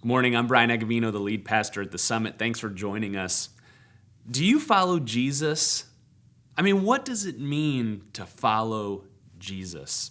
Good morning. I'm Brian Agovino, the lead pastor at the Summit. Thanks for joining us. Do you follow Jesus? What does it mean to follow Jesus?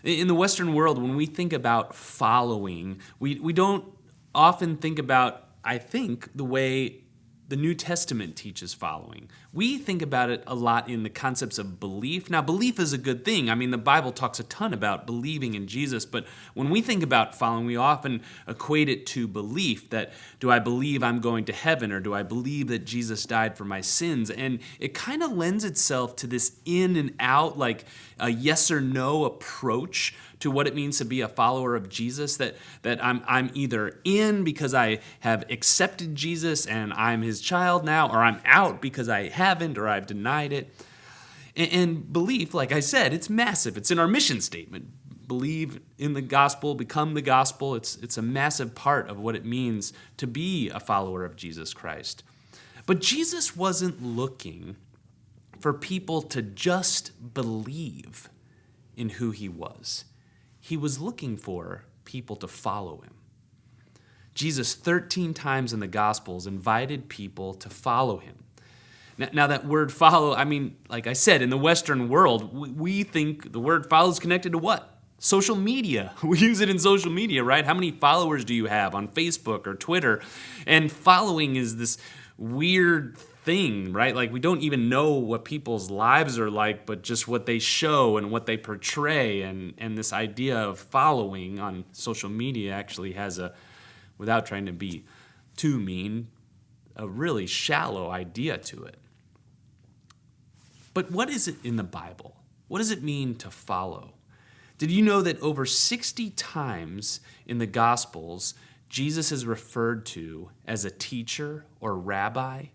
In the Western world, when we think about following, we don't often think about, I think, the way the New Testament teaches following. We think about it a lot in the concepts of belief. Now, belief is a good thing. The Bible talks a ton about believing in Jesus, but when we think about following, we often equate it to belief. That, do I believe I'm going to heaven, or do I believe that Jesus died for my sins? And it kind of lends itself to this in and out, like a yes or no approach to what it means to be a follower of Jesus, that I'm either in because I have accepted Jesus and I'm his child now, or I'm out because I haven't or I've denied it. And belief, like I said, it's massive. It's in our mission statement. Believe in the gospel, become the gospel. It's a massive part of what it means to be a follower of Jesus Christ. But Jesus wasn't looking for people to just believe in who he was. He was looking for people to follow him. Jesus 13 times in the Gospels invited people to follow him. Now that word follow, like I said, in the Western world, we think the word follow is connected to what? Social media. We use it in social media, right? How many followers do you have on Facebook or Twitter? And following is this weird thing, right? Like, we don't even know what people's lives are like, but just what they show and what they portray. And this idea of following on social media actually has without trying to be too mean, a really shallow idea to it. But what is it in the Bible? What does it mean to follow? Did you know that over 60 times in the Gospels, Jesus is referred to as a teacher or rabbi?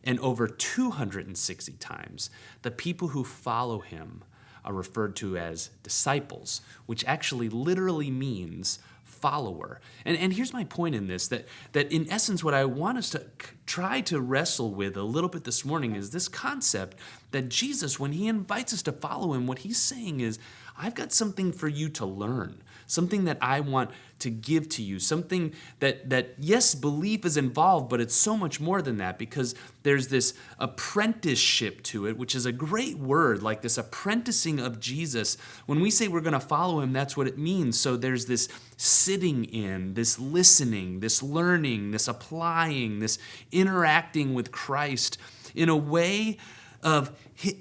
And over 260 times, the people who follow him are referred to as disciples, which actually literally means follower. And here's my point in this, that in essence, what I want us to try to wrestle with a little bit this morning is this concept that Jesus, when he invites us to follow him, what he's saying is, I've got something for you to learn, something that I want to give to you, something that yes, belief is involved, but it's so much more than that, because there's this apprenticeship to it, which is a great word, like this apprenticing of Jesus. When we say we're going to follow him, that's what it means. So there's this sitting in, this listening, this learning, this applying, this interacting with Christ in a way of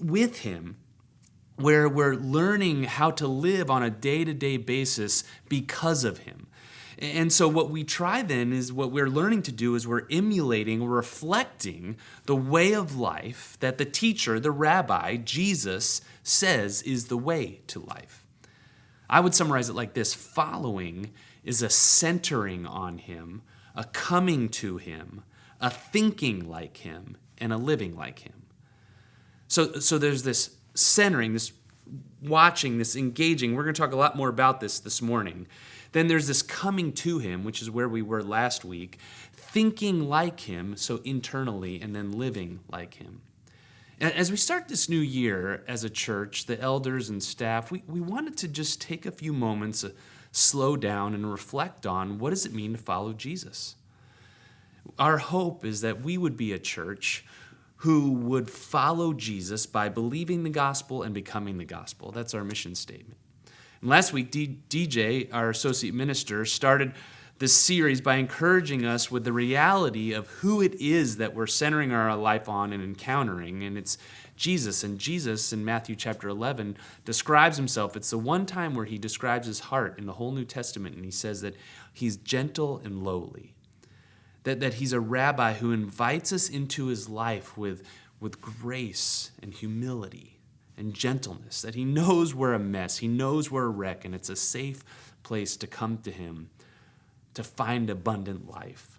with him, where we're learning how to live on a day-to-day basis because of him. And so what we try then is, what we're learning to do is we're emulating, we're reflecting the way of life that the teacher, the rabbi, Jesus, says is the way to life. I would summarize it like this: following is a centering on him, a coming to him, a thinking like him, and a living like him. So there's this centering, this watching, this engaging. We're going to talk a lot more about this morning. Then there's this coming to him, which is where we were last week, thinking like him, so internally, and then living like him. As we start this new year as a church, the elders and staff, we wanted to just take a few moments, slow down, and reflect on, what does it mean to follow Jesus? Our hope is that we would be a church who would follow Jesus by believing the gospel and becoming the gospel. That's our mission statement. And last week, DJ, our associate minister, started this series by encouraging us with the reality of who it is that we're centering our life on and encountering, and it's Jesus. And Jesus, in Matthew chapter 11, describes himself. It's the one time where he describes his heart in the whole New Testament, and he says that he's gentle and lowly. That he's a rabbi who invites us into his life with grace and humility and gentleness, that he knows we're a mess, he knows we're a wreck, and it's a safe place to come to him to find abundant life.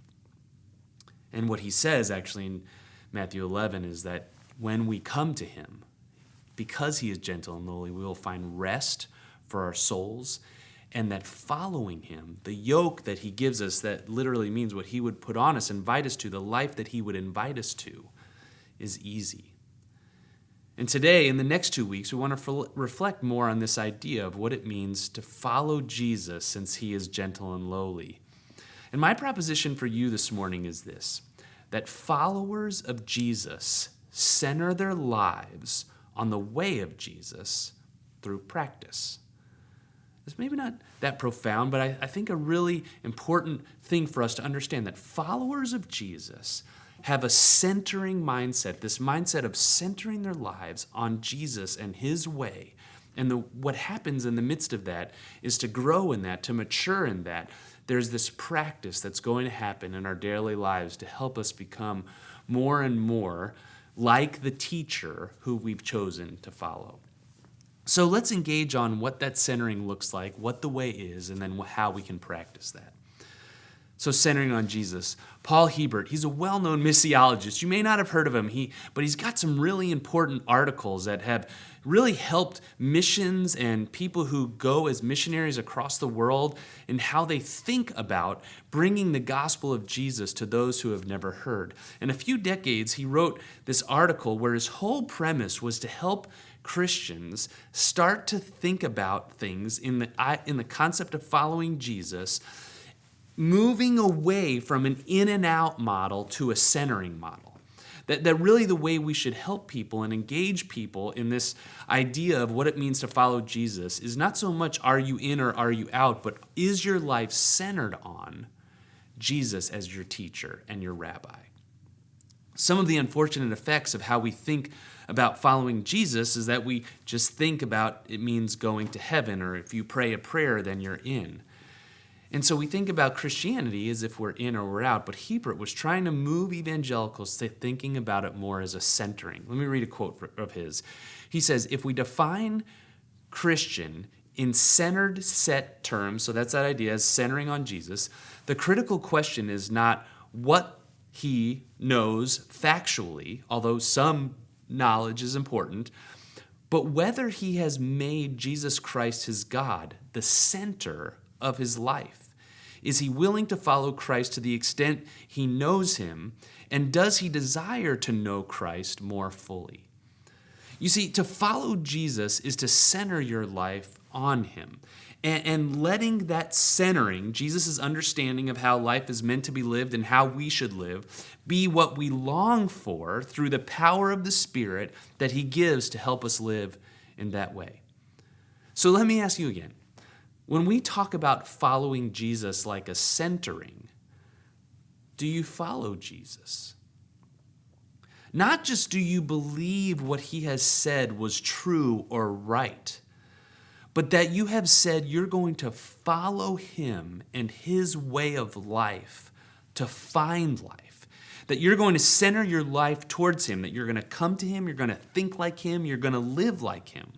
And what he says actually in Matthew 11 is that when we come to him, because he is gentle and lowly, we will find rest for our souls. And that following him, the yoke that he gives us, that literally means what he would put on us, invite us to, the life that he would invite us to, is easy. And today, in the next 2 weeks, we want to reflect more on this idea of what it means to follow Jesus, since he is gentle and lowly. And my proposition for you this morning is this, that followers of Jesus center their lives on the way of Jesus through practice. It's maybe not that profound, but I think a really important thing for us to understand that followers of Jesus have a centering mindset, this mindset of centering their lives on Jesus and his way. And what happens in the midst of that is to grow in that, to mature in that. There's this practice that's going to happen in our daily lives to help us become more and more like the teacher who we've chosen to follow. So let's engage on what that centering looks like, what the way is, and then how we can practice that. So centering on Jesus. Paul Hebert, he's a well-known missiologist. You may not have heard of him, but he's got some really important articles that have really helped missions and people who go as missionaries across the world in how they think about bringing the gospel of Jesus to those who have never heard. In a few decades, he wrote this article where his whole premise was to help Christians start to think about things in the concept of following Jesus, moving away from an in and out model to a centering model. That really the way we should help people and engage people in this idea of what it means to follow Jesus is not so much are you in or are you out, but is your life centered on Jesus as your teacher and your rabbi? Some of the unfortunate effects of how we think about following Jesus is that we just think about it means going to heaven, or if you pray a prayer, then you're in. And so we think about Christianity as if we're in or we're out, but Hebert was trying to move evangelicals to thinking about it more as a centering. Let me read a quote of his. He says, if we define Christian in centered set terms, so that's that idea, as centering on Jesus, the critical question is not what he knows factually, although some knowledge is important, but whether he has made Jesus Christ his God the center of his life. Is he willing to follow Christ to the extent he knows him, and does he desire to know Christ more fully? You see, to follow Jesus is to center your life on him. And letting that centering, Jesus' understanding of how life is meant to be lived and how we should live, be what we long for through the power of the Spirit that he gives to help us live in that way. So let me ask you again. When we talk about following Jesus like a centering, do you follow Jesus? Not just do you believe what he has said was true or right, but that you have said you're going to follow him and his way of life to find life. That you're going to center your life towards him, that you're going to come to him, you're going to think like him, you're going to live like him.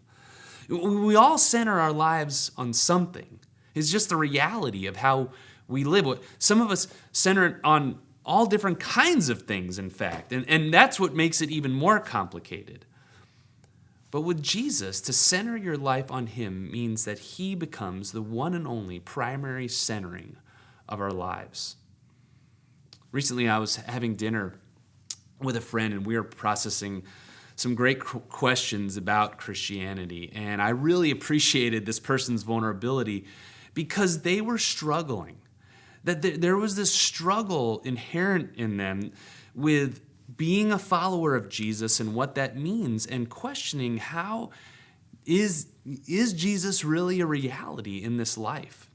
We all center our lives on something. It's just the reality of how we live. Some of us center it on all different kinds of things, in fact, and that's what makes it even more complicated. But with Jesus, to center your life on him means that he becomes the one and only primary centering of our lives. Recently, I was having dinner with a friend, and we were processing some great questions about Christianity. And I really appreciated this person's vulnerability because they were struggling. That there was this struggle inherent in them with being a follower of Jesus and what that means, and questioning how is Jesus really a reality in this life?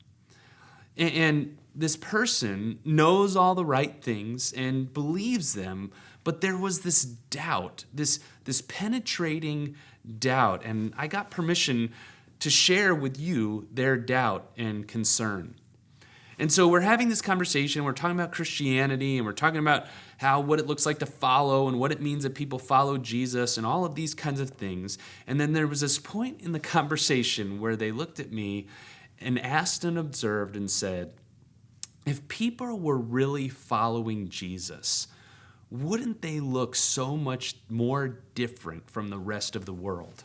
And this person knows all the right things and believes them, but there was this doubt, this penetrating doubt, and I got permission to share with you their doubt and concern. And so we're having this conversation, we're talking about Christianity, and we're talking about what it looks like to follow and what it means that people follow Jesus and all of these kinds of things. And then there was this point in the conversation where they looked at me and asked and observed and said, if people were really following Jesus, wouldn't they look so much more different from the rest of the world?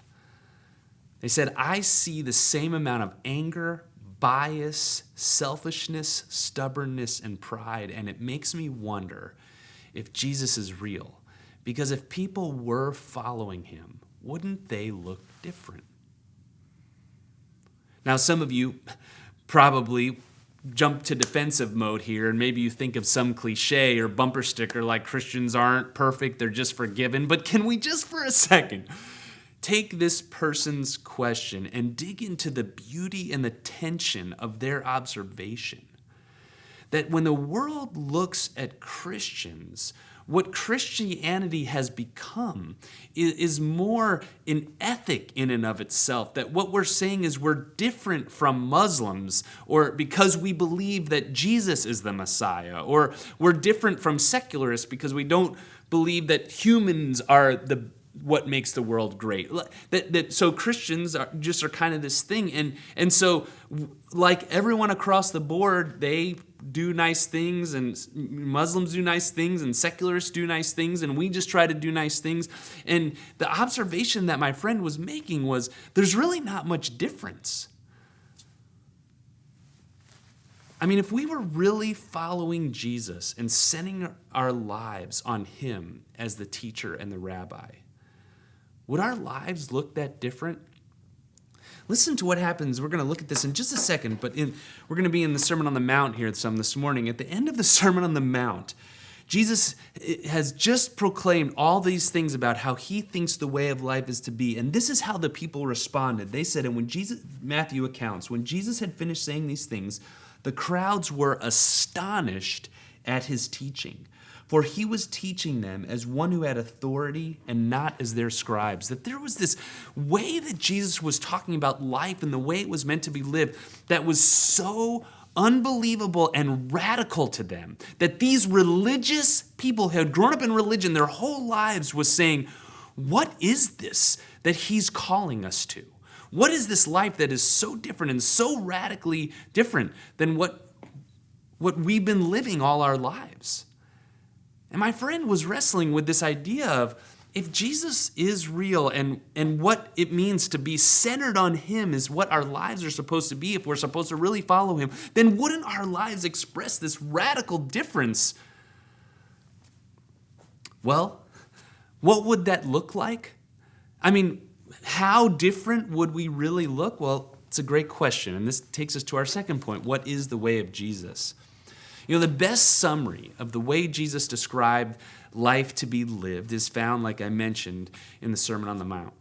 They said, I see the same amount of anger, bias, selfishness, stubbornness, and pride, and it makes me wonder if Jesus is real. Because if people were following him, wouldn't they look different? Now, some of you probably jump to defensive mode here, and maybe you think of some cliche or bumper sticker like Christians aren't perfect, they're just forgiven. But can we just for a second take this person's question and dig into the beauty and the tension of their observation? That when the world looks at Christians, what Christianity has become is more an ethic in and of itself. That what we're saying is we're different from Muslims, or because we believe that Jesus is the Messiah, or we're different from secularists because we don't believe that humans are what makes the world great. So Christians are kind of this thing, and so like everyone across the board, they do nice things, and Muslims do nice things, and secularists do nice things, and we just try to do nice things. And the observation that my friend was making was there's really not much difference. I mean, if we were really following Jesus and centering our lives on him as the teacher and the rabbi, would our lives look that different? Listen to what happens. We're going to look at this in just a second, but we're going to be in the Sermon on the Mount here some this morning. At the end of the Sermon on the Mount, Jesus has just proclaimed all these things about how he thinks the way of life is to be. And this is how the people responded. They said, and when Matthew accounts, when Jesus had finished saying these things, the crowds were astonished at his teaching. For he was teaching them as one who had authority and not as their scribes. That there was this way that Jesus was talking about life and the way it was meant to be lived that was so unbelievable and radical to them, that these religious people who had grown up in religion their whole lives was saying, what is this that he's calling us to? What is this life that is so different and so radically different than what we've been living all our lives? And my friend was wrestling with this idea of, if Jesus is real and what it means to be centered on him is what our lives are supposed to be, if we're supposed to really follow him, then wouldn't our lives express this radical difference? Well, what would that look like? I mean, how different would we really look? Well, it's a great question. And this takes us to our second point. What is the way of Jesus? You know, the best summary of the way Jesus described life to be lived is found, like I mentioned, in the Sermon on the Mount.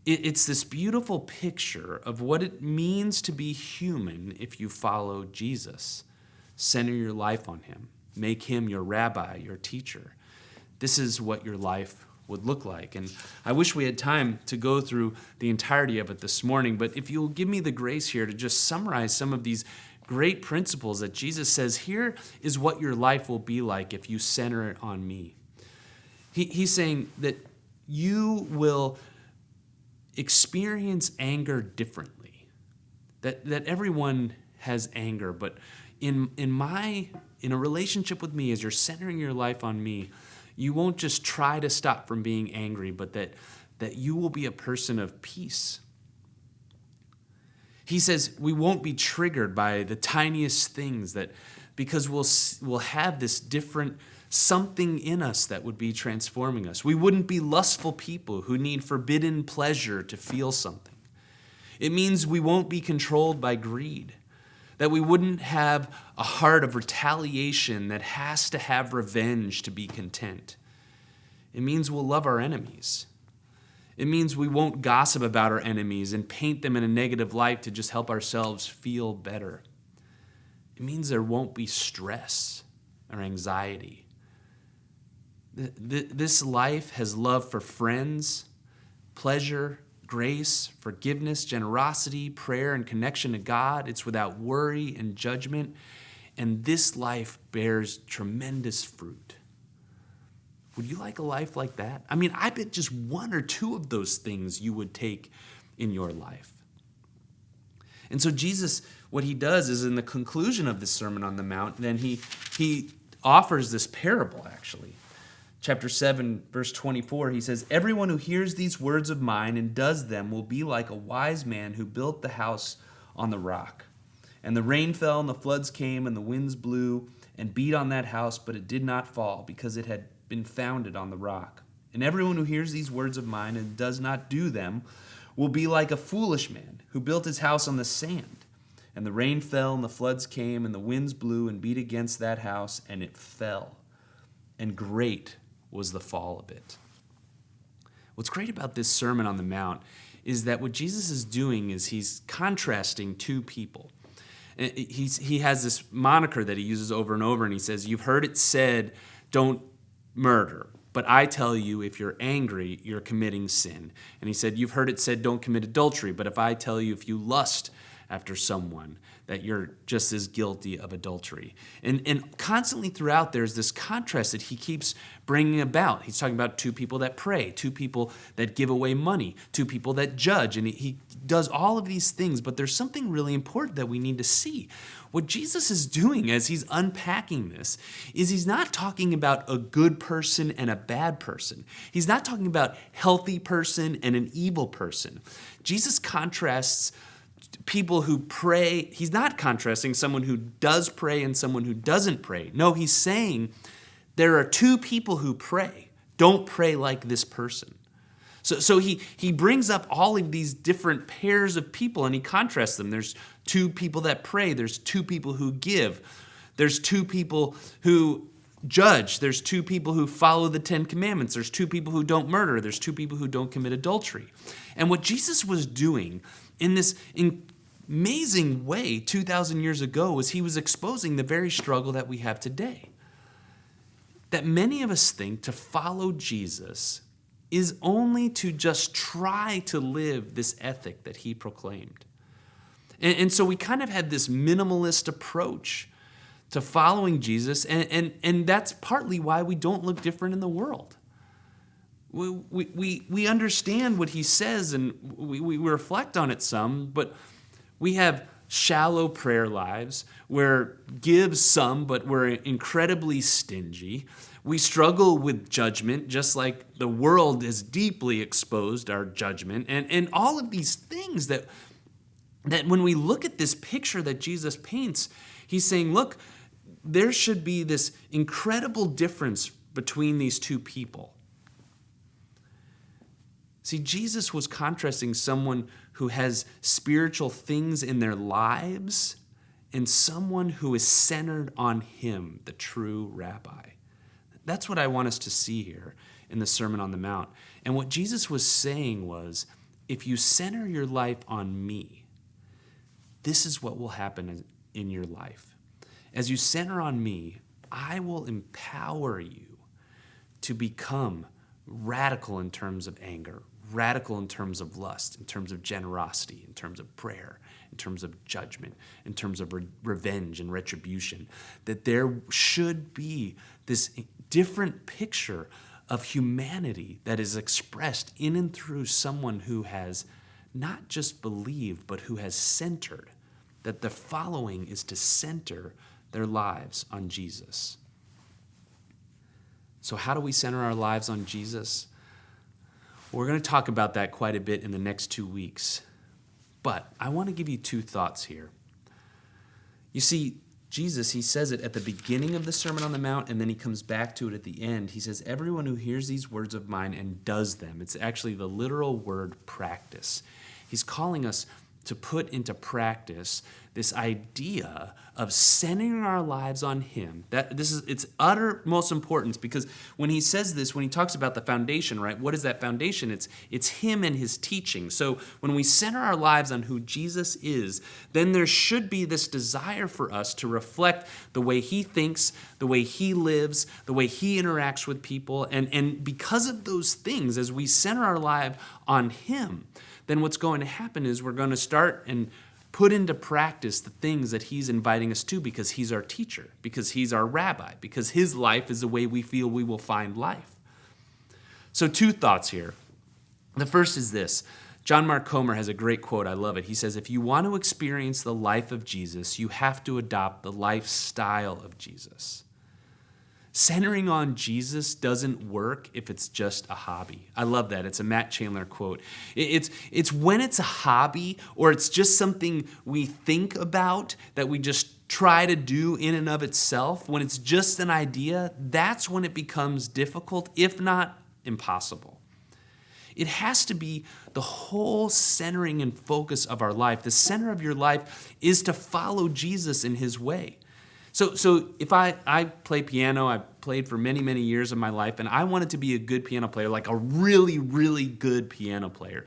It's this beautiful picture of what it means to be human if you follow Jesus. Center your life on him. Make him your rabbi, your teacher. This is what your life would look like. And I wish we had time to go through the entirety of it this morning, but if you'll give me the grace here to just summarize some of these great principles that Jesus says, here is what your life will be like if you center it on me. He's saying that you will experience anger differently. That everyone has anger, but in a relationship with me, as you're centering your life on me, you won't just try to stop from being angry, but that you will be a person of peace. He says we won't be triggered by the tiniest things, because we'll have this different something in us that would be transforming us. We wouldn't be lustful people who need forbidden pleasure to feel something. It means we won't be controlled by greed, that we wouldn't have a heart of retaliation that has to have revenge to be content. It means we'll love our enemies. It means we won't gossip about our enemies and paint them in a negative light to just help ourselves feel better. It means there won't be stress or anxiety. This life has love for friends, pleasure, grace, forgiveness, generosity, prayer, and connection to God. It's without worry and judgment. And this life bears tremendous fruit. Would you like a life like that? I mean, I bet just one or two of those things you would take in your life. And so Jesus, what he does is in the conclusion of the Sermon on the Mount, then he offers this parable, actually. Chapter 7, verse 24, he says, "Everyone who hears these words of mine and does them will be like a wise man who built the house on the rock. And the rain fell and the floods came and the winds blew and beat on that house, but it did not fall because it had been founded on the rock. And everyone who hears these words of mine and does not do them will be like a foolish man who built his house on the sand. And the rain fell, and the floods came, and the winds blew and beat against that house, and it fell. And great was the fall of it. What's great about this Sermon on the Mount is that what Jesus is doing is he's contrasting two people. He has this moniker that he uses over and over, and he says, you've heard it said, don't murder. But I tell you, if you're angry, you're committing sin. And he said, you've heard it said, don't commit adultery. But if I tell you, if you lust after someone, that you're just as guilty of adultery. And constantly throughout, there's this contrast that he keeps bringing about. He's talking about two people that pray, two people that give away money, two people that judge. And he does all of these things, but there's something really important that we need to see. What Jesus is doing as he's unpacking this is he's not talking about a good person and a bad person. He's not talking about healthy person and an evil person. Jesus contrasts people who pray. He's not contrasting someone who does pray and someone who doesn't pray. No, he's saying there are two people who pray. Don't pray like this person. So he brings up all of these different pairs of people and he contrasts them. There's two people that pray. There's two people who give. There's two people who judge. There's two people who follow the 10 Commandments. There's two people who don't murder. There's two people who don't commit adultery. And what Jesus was doing in this amazing way 2,000 years ago was he was exposing the very struggle that we have today. That many of us think to follow Jesus is only to just try to live this ethic that he proclaimed. And so we kind of had this minimalist approach to following Jesus, and that's partly why we don't look different in the world. We understand what he says, and we reflect on it some, but we have shallow prayer lives where give some, but we're incredibly stingy. We struggle with judgment, just like the world has deeply exposed our judgment. And all of these things that when we look at this picture that Jesus paints, he's saying, look, there should be this incredible difference between these two people. See, Jesus was contrasting someone who has spiritual things in their lives and someone who is centered on him, the true rabbi. That's what I want us to see here in the Sermon on the Mount. And what Jesus was saying was, if you center your life on me, this is what will happen in your life. As you center on me, I will empower you to become radical in terms of anger, radical in terms of lust, in terms of generosity, in terms of prayer, in terms of judgment, in terms of revenge and retribution. That there should be this different picture of humanity that is expressed in and through someone who has not just believed, but who has centered. That the following is to center their lives on Jesus. So how do we center our lives on Jesus? We're going to talk about that quite a bit in the next 2 weeks. But I want to give you two thoughts here. You see, Jesus, he says it at the beginning of the Sermon on the Mount, and then he comes back to it at the end. He says, everyone who hears these words of mine and does them. It's actually the literal word practice. He's calling us to put into practice this idea of centering our lives on him. It's uttermost importance, because when he says this, when he talks about the foundation, right? What is that foundation? It's him and his teaching. So when we center our lives on who Jesus is, then there should be this desire for us to reflect the way he thinks, the way he lives, the way he interacts with people. And because of those things, as we center our life on him, then what's going to happen is we're going to start and put into practice the things that he's inviting us to, because he's our teacher, because he's our rabbi, because his life is the way we feel we will find life. So two thoughts here. The first is this. John Mark Comer has a great quote. I love it. He says, if you want to experience the life of Jesus, you have to adopt the lifestyle of Jesus. Centering on Jesus doesn't work if it's just a hobby. I love that. It's a Matt Chandler quote. It's when it's a hobby, or it's just something we think about that we just try to do in and of itself, when it's just an idea, that's when it becomes difficult, if not impossible. it has to be the whole centering and focus of our life. The center of your life is to follow Jesus in his way. So if I play piano, I played for many, many years of my life, and I wanted to be a good piano player, like a really, really good piano player.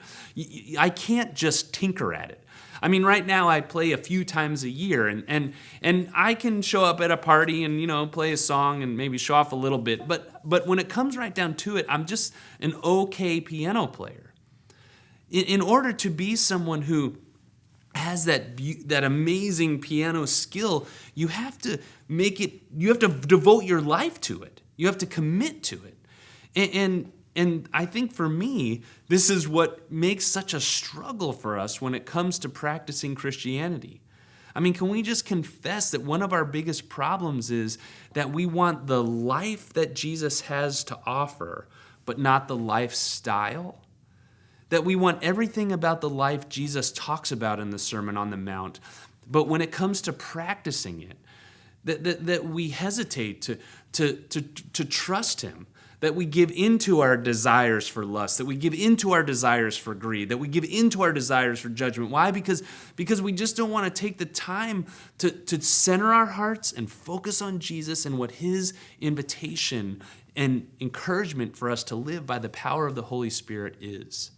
I can't just tinker at it. I mean, right now I play a few times a year, and I can show up at a party and play a song and maybe show off a little bit. But when it comes right down to it, I'm just an okay piano player. In order to be someone who has that amazing piano skill, you have to devote your life to it. You have to commit to it. And I think for me, this is what makes such a struggle for us when it comes to practicing Christianity. I mean, can we just confess that one of our biggest problems is that we want the life that Jesus has to offer, but not the lifestyle? That we want everything about the life Jesus talks about in the Sermon on the Mount, but when it comes to practicing it, that we hesitate to trust him, that we give into our desires for lust, that we give into our desires for greed, that we give into our desires for judgment. Why? Because we just don't want to take the time to center our hearts and focus on Jesus and what his invitation and encouragement for us to live by the power of the Holy Spirit is.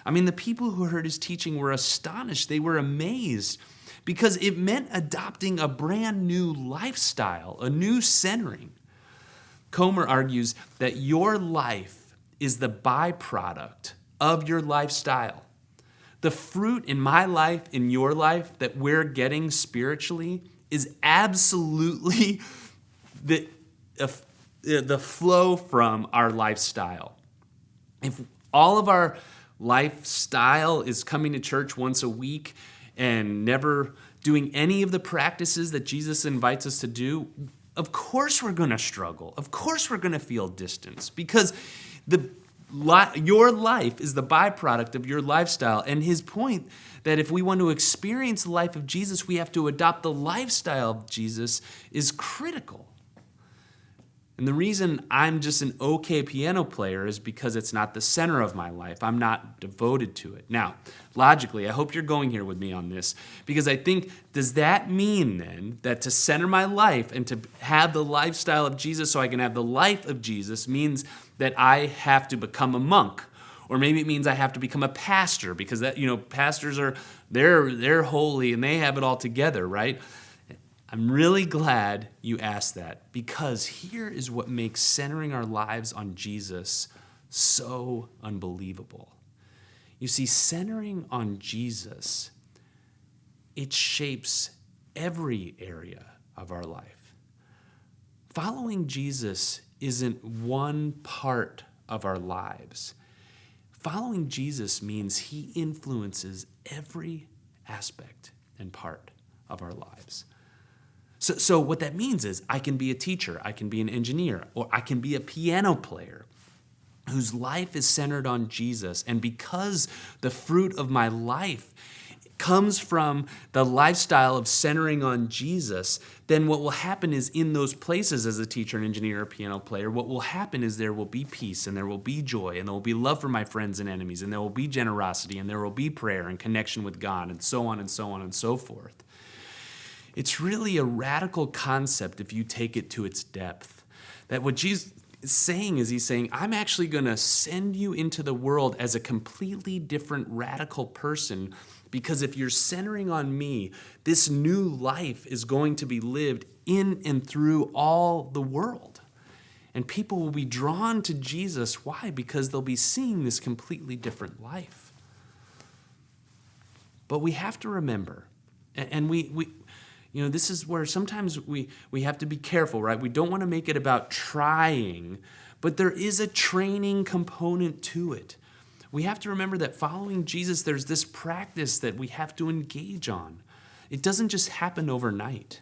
I mean, the people who heard his teaching were astonished. They were amazed because it meant adopting a brand new lifestyle, a new centering. Comer argues that your life is the byproduct of your lifestyle. The fruit in my life, in your life, that we're getting spiritually is absolutely the flow from our lifestyle. If all of our lifestyle is coming to church once a week and never doing any of the practices that Jesus invites us to do, of course we're going to struggle. Of course we're going to feel distance because your life is the byproduct of your lifestyle. And his point that if we want to experience the life of Jesus, we have to adopt the lifestyle of Jesus is critical. And the reason I'm just an okay piano player is because it's not the center of my life. I'm not devoted to it. Now, logically, I hope you're going here with me on this, because I think, does that mean then that to center my life and to have the lifestyle of Jesus so I can have the life of Jesus means that I have to become a monk? Or maybe it means I have to become a pastor, because that, pastors they're holy and they have it all together, right? I'm really glad you asked that, because here is what makes centering our lives on Jesus so unbelievable. You see, centering on Jesus, it shapes every area of our life. Following Jesus isn't one part of our lives. Following Jesus means he influences every aspect and part of our lives. So what that means is I can be a teacher, I can be an engineer, or I can be a piano player whose life is centered on Jesus. And because the fruit of my life comes from the lifestyle of centering on Jesus, then what will happen is in those places as a teacher, an engineer, a piano player, what will happen is there will be peace and there will be joy and there will be love for my friends and enemies and there will be generosity and there will be prayer and connection with God and so on and so on and so forth. It's really a radical concept if you take it to its depth. That what Jesus is saying is he's saying, I'm actually going to send you into the world as a completely different radical person, because if you're centering on me, this new life is going to be lived in and through all the world. And people will be drawn to Jesus. Why? Because they'll be seeing this completely different life. But we have to remember, and this is where sometimes we have to be careful, right? We don't want to make it about trying, but there is a training component to it. We have to remember that following Jesus, there's this practice that we have to engage on. It doesn't just happen overnight.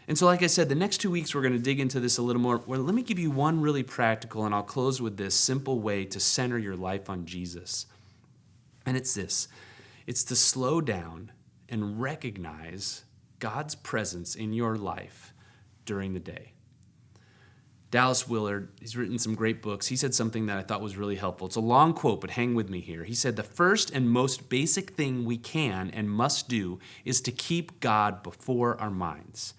And so, like I said, the next 2 weeks we're going to dig into this a little more. Well, let me give you one really practical, and I'll close with this simple way to center your life on Jesus. And it's this. It's to slow down and recognize God's presence in your life during the day. Dallas Willard, he's written some great books. He said something that I thought was really helpful. It's a long quote, but hang with me here. He said, the first and most basic thing we can and must do is to keep God before our minds.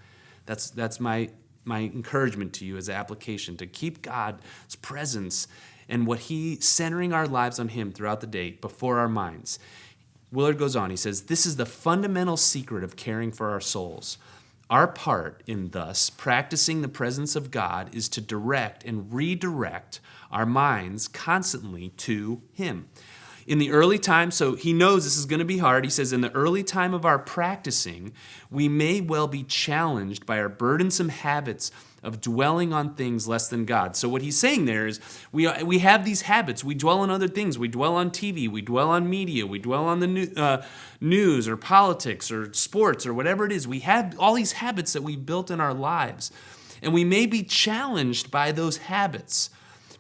That's my encouragement to you as an application, to keep God's presence and what centering our lives on him throughout the day before our minds. Willard goes on, he says, this is the fundamental secret of caring for our souls. Our part in thus practicing the presence of God is to direct and redirect our minds constantly to him. In the early time, so he knows this is going to be hard, he says, in the early time of our practicing, we may well be challenged by our burdensome habits of dwelling on things less than God. So what he's saying there is we have these habits. We dwell on other things. We dwell on TV. We dwell on media. We dwell on the news or politics or sports or whatever it is. We have all these habits that we've built in our lives. And we may be challenged by those habits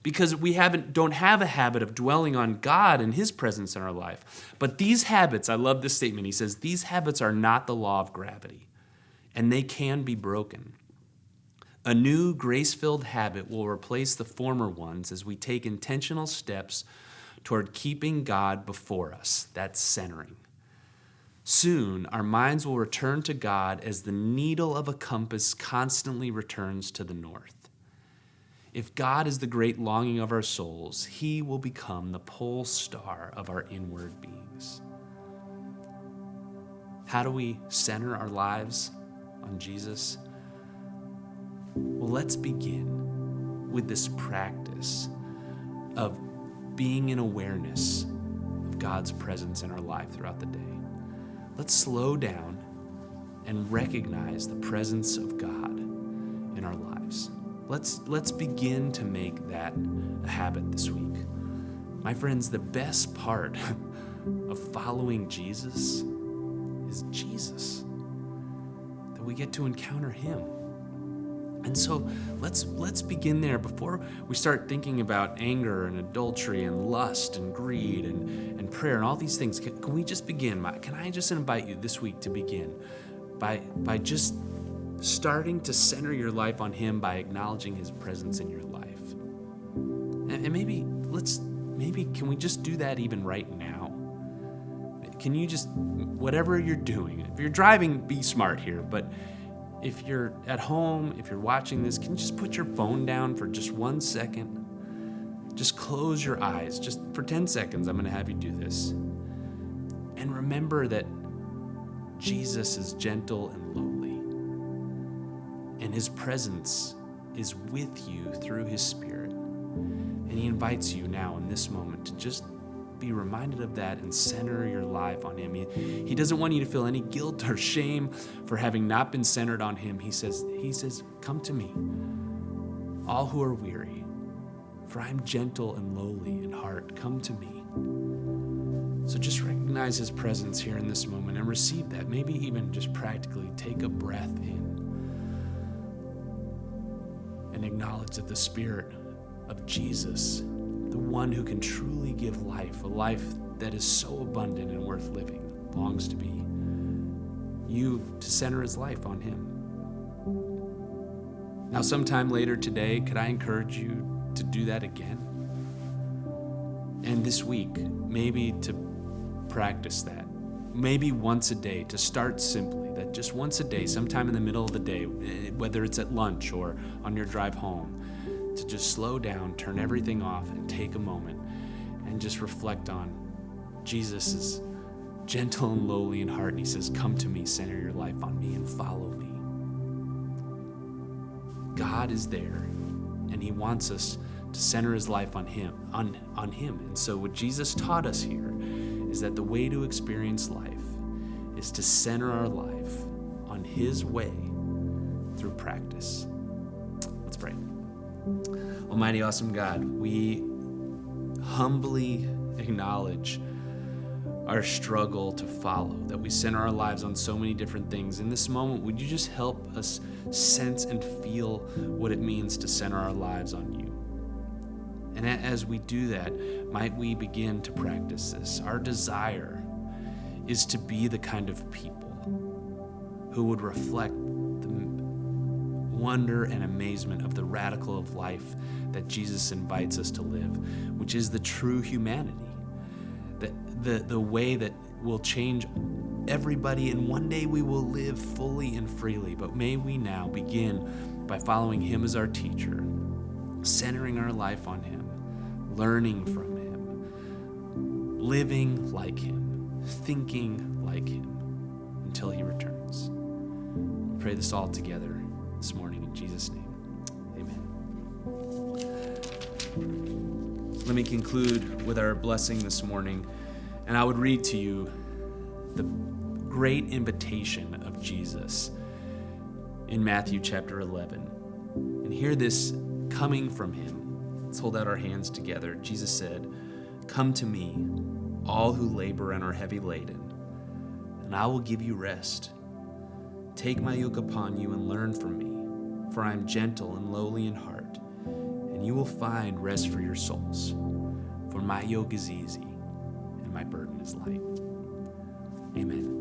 because we don't have a habit of dwelling on God and his presence in our life. But these habits, I love this statement. He says, these habits are not the law of gravity, and they can be broken. A new grace-filled habit will replace the former ones as we take intentional steps toward keeping God before us. That's centering. Soon, our minds will return to God as the needle of a compass constantly returns to the north. If God is the great longing of our souls, he will become the pole star of our inward beings. How do we center our lives on Jesus? Well, let's begin with this practice of being in awareness of God's presence in our life throughout the day. Let's slow down and recognize the presence of God in our lives. Let's begin to make that a habit this week. My friends, the best part of following Jesus is Jesus, that we get to encounter him. And so let's begin there before we start thinking about anger and adultery and lust and greed and prayer and all these things. Can we just begin? Can I just invite you this week to begin by just starting to center your life on him by acknowledging his presence in your life? And maybe can we just do that even right now? Can you just, whatever you're doing, if you're driving, be smart here, but if you're at home, if you're watching this, can you just put your phone down for just 1 second? Just close your eyes. Just for 10 seconds, I'm going to have you do this. And remember that Jesus is gentle and lowly. And his presence is with you through his Spirit. And he invites you now in this moment to just be reminded of that and center your life on him. He doesn't want you to feel any guilt or shame for having not been centered on him. He says, come to me, all who are weary, for I'm gentle and lowly in heart. Come to me. So just recognize his presence here in this moment and receive that. Maybe even just practically take a breath in and acknowledge that the Spirit of Jesus, the one who can truly give life, a life that is so abundant and worth living, longs to be you to center his life on him. Now, sometime later today, could I encourage you to do that again? And this week, maybe to practice that. Maybe once a day, to start simply, that just once a day, sometime in the middle of the day, whether it's at lunch or on your drive home, to just slow down, turn everything off, and take a moment and just reflect on Jesus is gentle and lowly in heart, and he says, come to me, center your life on me, and follow me. God is there, and he wants us to center his life on him. And so what Jesus taught us here is that the way to experience life is to center our life on his way through practice. Let's pray. Almighty, awesome God, we humbly acknowledge our struggle to follow, that we center our lives on so many different things. In this moment, would you just help us sense and feel what it means to center our lives on you? And as we do that, might we begin to practice this. Our desire is to be the kind of people who would reflect wonder and amazement of the radical of life that Jesus invites us to live, which is the true humanity, the way that will change everybody, and one day we will live fully and freely. But may we now begin by following him as our teacher, centering our life on him, learning from him, living like him, thinking like him until he returns. We pray this all together this morning in Jesus' name. Amen. Let me conclude with our blessing this morning, and I would read to you the great invitation of Jesus in Matthew chapter 11. And hear this coming from him. Let's hold out our hands together. Jesus said, "Come to me, all who labor and are heavy laden, and I will give you rest. Take my yoke upon you and learn from me, for I am gentle and lowly in heart, and you will find rest for your souls. For my yoke is easy and my burden is light." Amen.